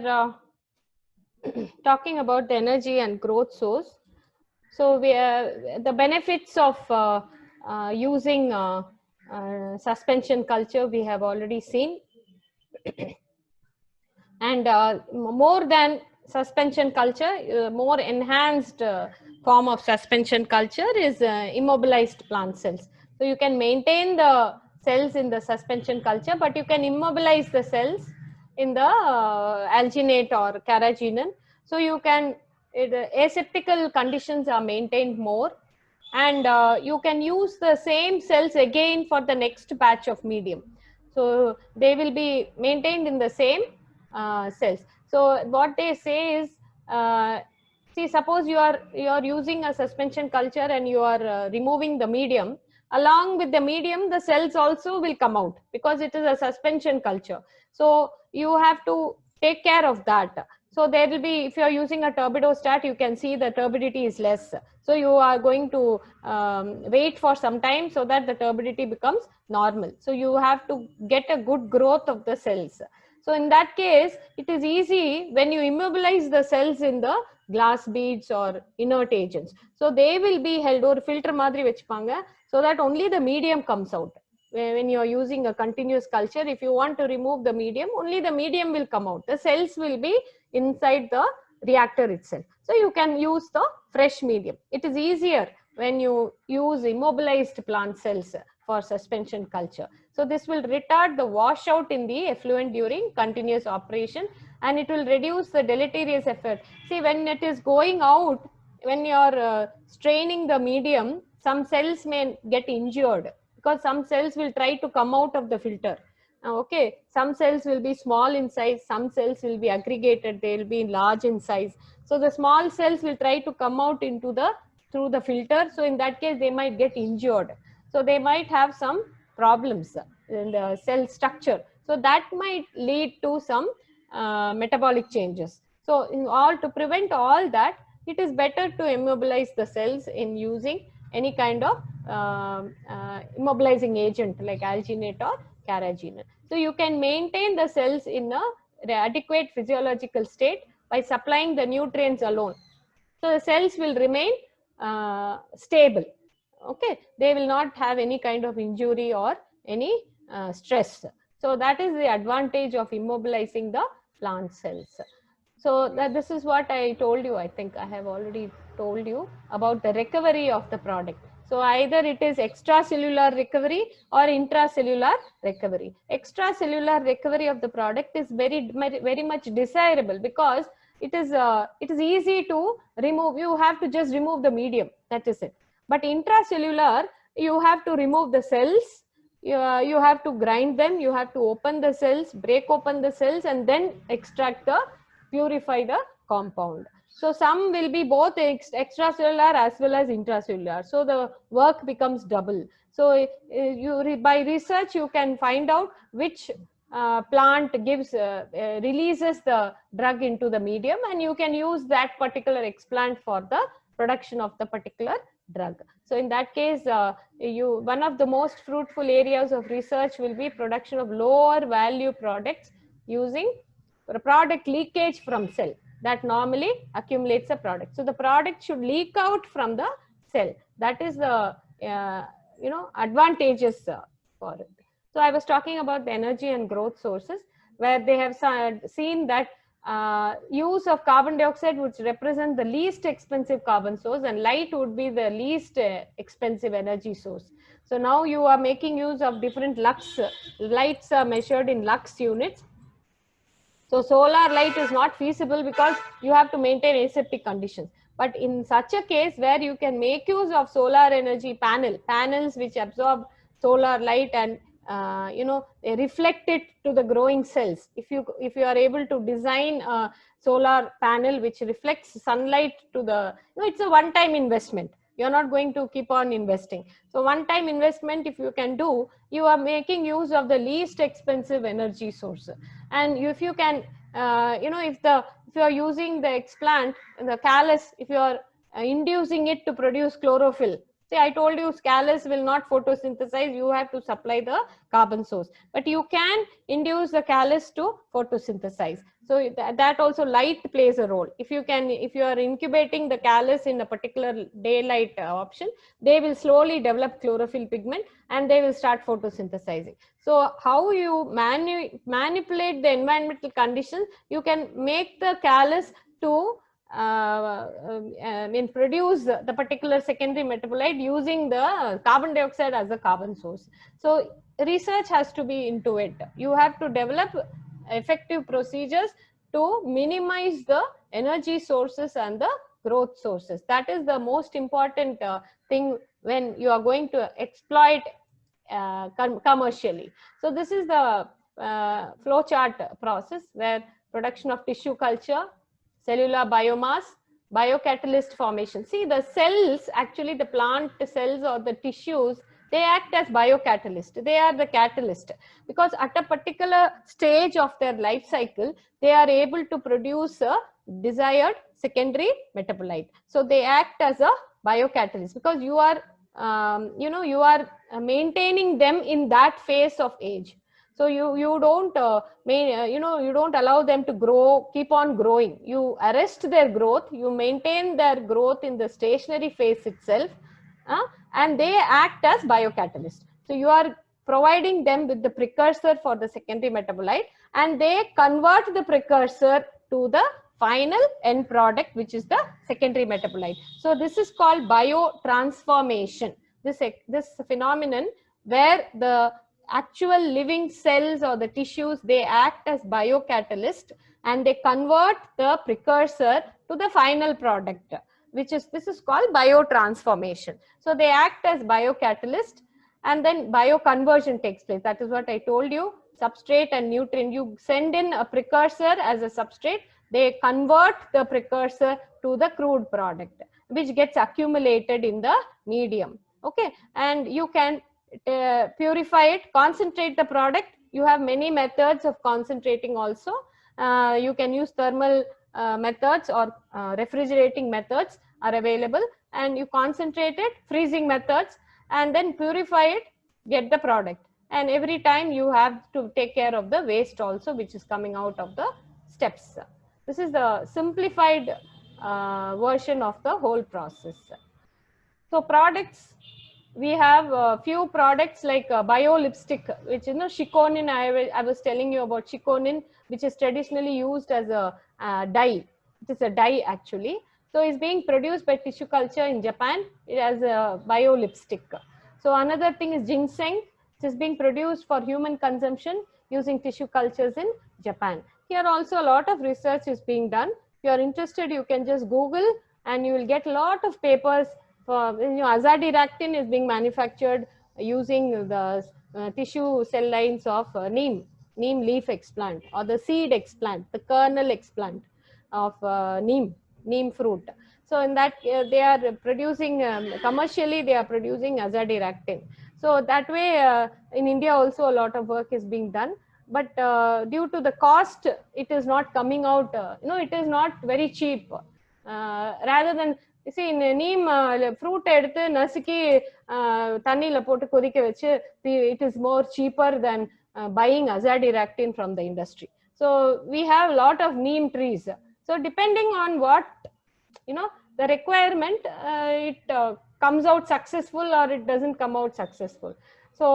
are talking about the energy and growth source. So the benefits of using suspension culture we have already seen, and more than suspension culture, more enhanced form of suspension culture is immobilized plant cells. So you can maintain the cells in the suspension culture, but you can immobilize the cells in the alginate or carrageenan. So you can, aseptical conditions are maintained more, and you can use the same cells again for the next batch of medium. So they will be maintained in the same cells. So what they say is, see, suppose you are using a suspension culture and you are removing the medium. Along with the medium, the cells also will come out because it is a suspension culture. So you have to take care of that. So there will be, if you are using a turbidostat, you can see the turbidity is less. So you are going to wait for some time so that the turbidity becomes normal. So you have to get a good growth of the cells. So in that case, it is easy when you immobilize the cells in the glass beads or inert agents. So they will be held or filter madri vechipanga, so that only the medium comes out. When you are using a continuous culture, if you want to remove the medium, only the medium will come out. The cells will be inside the reactor itself. So you can use the fresh medium. It is easier when you use immobilized plant cells for suspension culture. So this will retard the washout in the effluent during continuous operation, and it will reduce the deleterious effect. See, when it is going out, when you are straining the medium, some cells may get injured because some cells will try to come out of the filter. Okay, some cells will be small in size, some cells will be aggregated, they will be large in size. So the small cells will try to come out into the through the filter. So in that case, they might get injured. So they might have some problems in the cell structure. So that might lead to some metabolic changes. So in all, to prevent all that, it is better to immobilize the cells in using any kind of immobilizing agent like alginate or carrageenan. So you can maintain the cells in a adequate physiological state by supplying the nutrients alone. So the cells will remain stable. Okay, they will not have any kind of injury or any stress. So that is the advantage of immobilizing the plant cells. So this is what I told you. I think I have already told you about the recovery of the product. So either it is extracellular recovery or intracellular recovery. Extracellular recovery of the product is very much desirable because it is easy to remove. You have to just remove the medium. That is it. But intracellular, you have to remove the cells. You have to grind them. You have to open the cells, break open the cells, and then extract the purify the compound. So some will be both extracellular as well as intracellular. So the work becomes double. So by research, you can find out which plant releases the drug into the medium, and you can use that particular explant for the production of the particular drug. So in that case, one of the most fruitful areas of research will be production of lower value products using product leakage from cell that normally accumulates a product. So the product should leak out from the cell. That is the advantages for it. So I was talking about the energy and growth sources, where they have seen that use of carbon dioxide would represent the least expensive carbon source, and light would be the least expensive energy source. So now you are making use of different lux. Lights are measured in lux units. So solar light is not feasible because you have to maintain aseptic conditions. But in such a case where you can make use of solar energy panels which absorb solar light and they reflect it to the growing cells. If you are able to design a solar panel which reflects sunlight to the, it's a one-time investment. You're not going to keep on investing. So one-time investment, if you can do, you are making use of the least expensive energy source. And if you can, if you are using the explant, the callus, if you are inducing it to produce chlorophyll, See, I told you callus will not photosynthesize. You have to supply the carbon source, but you can induce the callus to photosynthesize. So that also light plays a role. If you are incubating the callus in a particular daylight option, they will slowly develop chlorophyll pigment and they will start photosynthesizing. So how you manipulate the environmental conditions, you can make the callus to produce the particular secondary metabolite using the carbon dioxide as a carbon source. So research has to be into it. You have to develop effective procedures to minimize the energy sources and the growth sources. That is the most important thing when you are going to exploit commercially. So this is the flow chart process where production of tissue culture, cellular biomass, biocatalyst formation. See, the cells, actually the plant cells or the tissues, they act as biocatalyst. They are the catalyst because at a particular stage of their life cycle, they are able to produce a desired secondary metabolite. So they act as a biocatalyst because you are you are maintaining them in that phase of age. So you don't you don't allow them to grow, keep on growing. You arrest their growth, you maintain their growth in the stationary phase itself, and they act as biocatalyst. So you are providing them with the precursor for the secondary metabolite, and they convert the precursor to the final end product, which is the secondary metabolite. So this is called biotransformation. This phenomenon where the actual living cells or the tissues, they act as biocatalyst and they convert the precursor to the final product, which is, this is called biotransformation. So they act as biocatalyst and then bioconversion takes place. That is what I told you, substrate and nutrient. You send in a precursor as a substrate, they convert the precursor to the crude product, which gets accumulated in the medium. Okay, and you can purify it, concentrate the product. You have many methods of concentrating also. You can use thermal methods or refrigerating methods are available, and you concentrate it, freezing methods, and then purify it, get the product. And every time you have to take care of the waste also, which is coming out of the steps. This is the simplified version of the whole process. So products, we have a few products like bio lipstick, which you know, chiconin. I was telling you about chiconin, which is traditionally used as a dye. It is a dye actually. So it's being produced by tissue culture in Japan as a bio lipstick. So another thing is ginseng, which is being produced for human consumption using tissue cultures in Japan. Here also a lot of research is being done. If you are interested, you can just Google and you will get a lot of papers. Azadirachtin is being manufactured using the tissue cell lines of neem leaf explant or the seed explant, the kernel explant of neem fruit. So in that they are producing commercially, they are producing azadirachtin. So that way in India also a lot of work is being done. But due to the cost, it is not coming out, it is not very cheap. Rather than, you see, neem fruit எடுத்து நசுக்கி தண்ணியில போட்டு கொதிக்க வச்சு, it is more cheaper than buying azadirachtin from the industry. So we have a lot of neem trees. So depending on what, the requirement, it comes out successful or it doesn't come out successful. So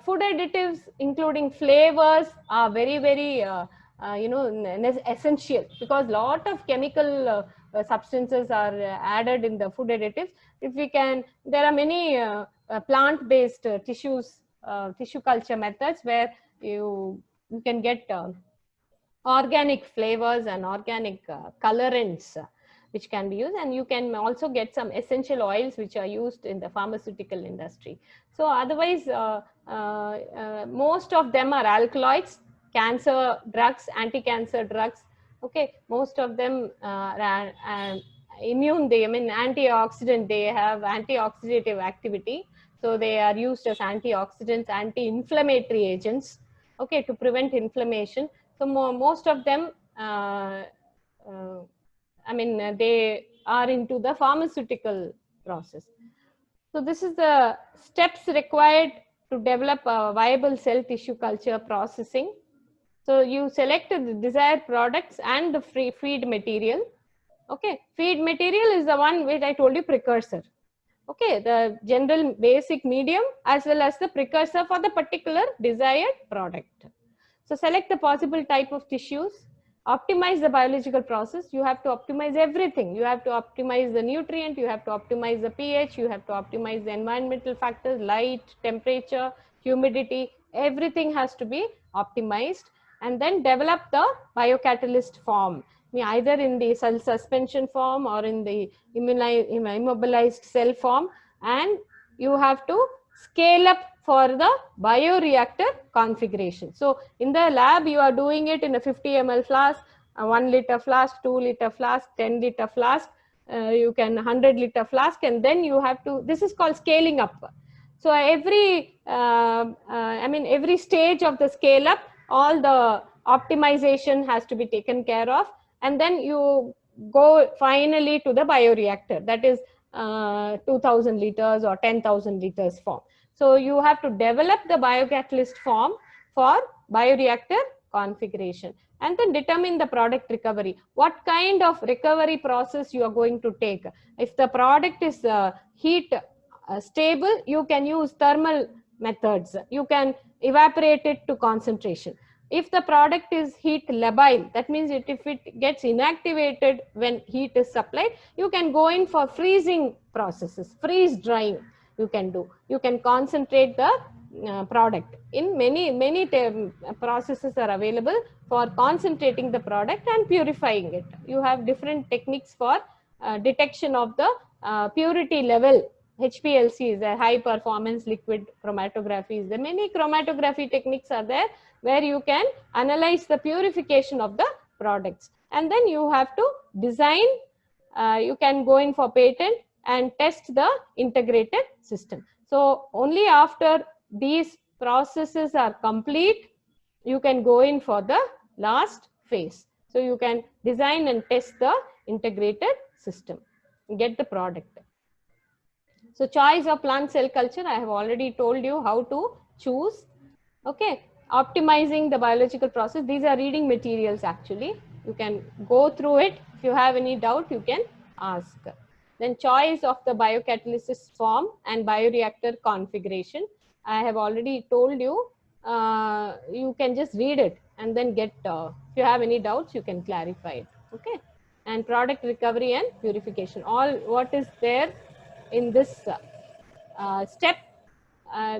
food additives, including flavors, are very, very essential because lot of chemical substances are added in the food additives. If we can, there are many plant-based tissue culture methods where you can get organic flavors and organic colorants which can be used, and you can also get some essential oils which are used in the pharmaceutical industry. So otherwise most of them are alkaloids, cancer drugs, anti-cancer drugs. Okay, most of them are immune, antioxidant, they have antioxidative activity. So they are used as antioxidants, anti-inflammatory agents, okay, to prevent inflammation. So most of them, they are into the pharmaceutical process. So this is the steps required to develop a viable cell tissue culture processing. So you select the desired products and the feed material. Okay, feed material is the one which I told you, precursor. Okay, the general basic medium as well as the precursor for the particular desired product. So select the possible type of tissues, optimize the biological process. You have to optimize everything. You have to optimize the nutrient, you have to optimize the pH, you have to optimize the environmental factors, light, temperature, humidity, everything has to be optimized, and then develop the biocatalyst form, either in the cell suspension form or in the immobilized cell form, and you have to scale up for the bioreactor configuration. So in the lab you are doing it in a 50 ml flask, a 1 liter flask, 2 liter flask, 10 liter flask, you can 100 liter flask, and then you have to, this is called scaling up. So every every stage of the scale up, all the optimization has to be taken care of, and then you go finally to the bioreactor, that is 2000 liters or 10,000 liters form. So you have to develop the biocatalyst form for bioreactor configuration, and then determine the product recovery. What kind of recovery process you are going to take? If the product is heat stable, you can use thermal methods. You can evaporate it to concentration. If the product is heat labile, that means if it gets inactivated when heat is supplied, you can go in for freezing processes, freeze drying you can do. You can concentrate the product. In many processes are available for concentrating the product and purifying it. You have different techniques for detection of the purity level. HPLC is a high performance liquid chromatography. There many chromatography techniques are there where you can analyze the purification of the products, and then you have to design, you can go in for patent and test the integrated system. So only after these processes are complete, you can go in for the last phase. So you can design and test the integrated system, get the product. So choice of plant cell culture, I have already told you how to choose. Okay, optimizing the biological process. These are reading materials actually. You can go through it. If you have any doubt, you can ask. Then choice of the biocatalysis form and bioreactor configuration. I have already told you. You can just read it and then get, if you have any doubts, you can clarify it. Okay, and product recovery and purification. All what is there in this step,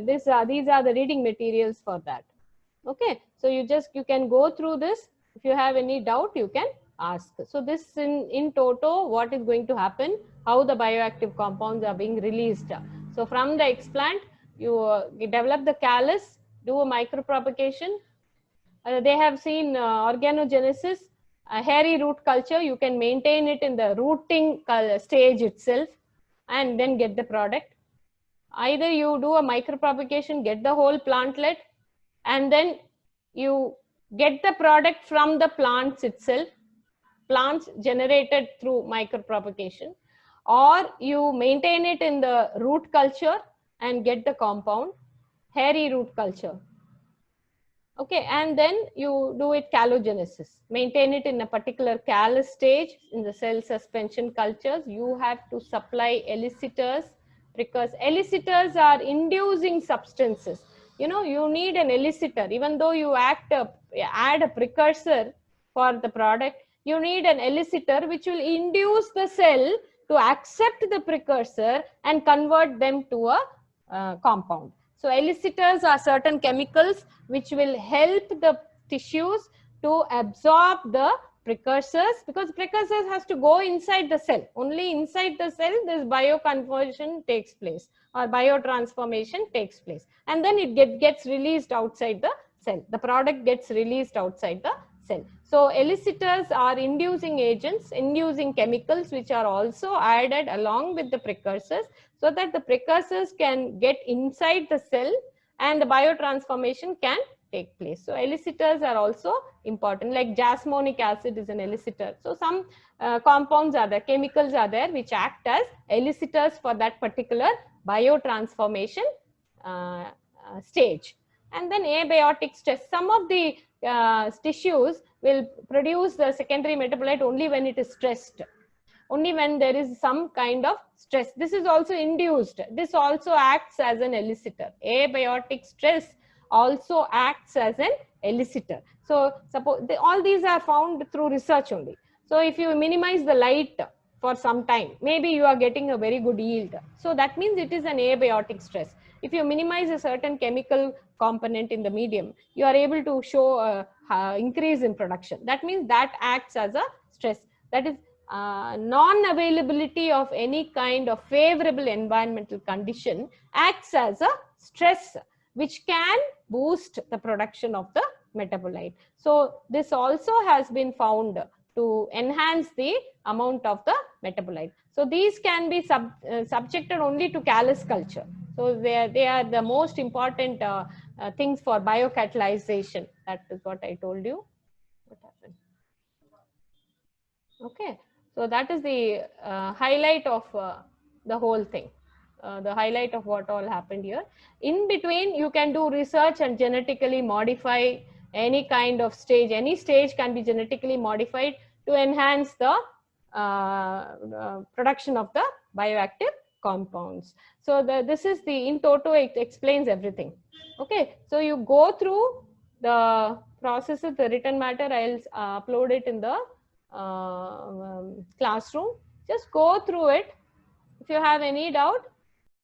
these are the reading materials for that. Okay, so you can go through this. If you have any doubt, you can ask. So this in toto, what is going to happen, how the bioactive compounds are being released. So from the explant, you develop the callus, do a micropropagation. They have seen organogenesis, hairy root culture. You can maintain it in the rooting stage itself and then get the product. Either you do a micropropagation, get the whole plantlet, and then you get the product from the plants itself, plants generated through micropropagation, or you maintain it in the root culture and get the compound, hairy root culture. Okay, and then you do it callogenesis, maintain it in a particular callus stage. In the cell suspension cultures, you have to supply elicitors, because elicitors are inducing substances. You know, you need an elicitor. Even though you add a precursor for the product, you need an elicitor which will induce the cell to accept the precursor and convert them to a compound. So elicitors are certain chemicals which will help the tissues to absorb the precursors, because precursors has to go inside the cell. Only inside the cell this bioconversion takes place or biotransformation takes place, and then it gets released outside the cell. The product gets released outside the cell. So elicitors are inducing agents, inducing chemicals which are also added along with the precursors, so that the precursors can get inside the cell and the biotransformation can take place. So elicitors are also important, like jasmonic acid is an elicitor. So some compounds are there, chemicals are there which act as elicitors for that particular biotransformation stage. And then abiotic stress, some of the tissues will produce the secondary metabolite only when it is stressed, only when there is some kind of stress. This is also induced. This also acts as an elicitor. Abiotic stress also acts as an elicitor. So suppose all these are found through research only. So if you minimize the light for some time, maybe you are getting a very good yield. So that means it is an abiotic stress. If you minimize a certain chemical component in the medium, you are able to show a increase in production. That means that acts as a stress. That is non-availability of any kind of favorable environmental condition acts as a stress which can boost the production of the metabolite. So this also has been found to enhance the amount of the metabolite. So these can be subjected only to callus culture. So they are the most important things for biocatalyzation. That is what I told you. What happened? Okay. So that is the highlight of the whole thing, the highlight of what all happened here. In between, you can do research and genetically modify any kind of stage. Any stage can be genetically modified to enhance the production of the bioactive compounds. So this is the, in toto, it explains everything. Okay. So you go through the processes, the written matter, I'll upload it in the classroom. Just go through it. If you have any doubt,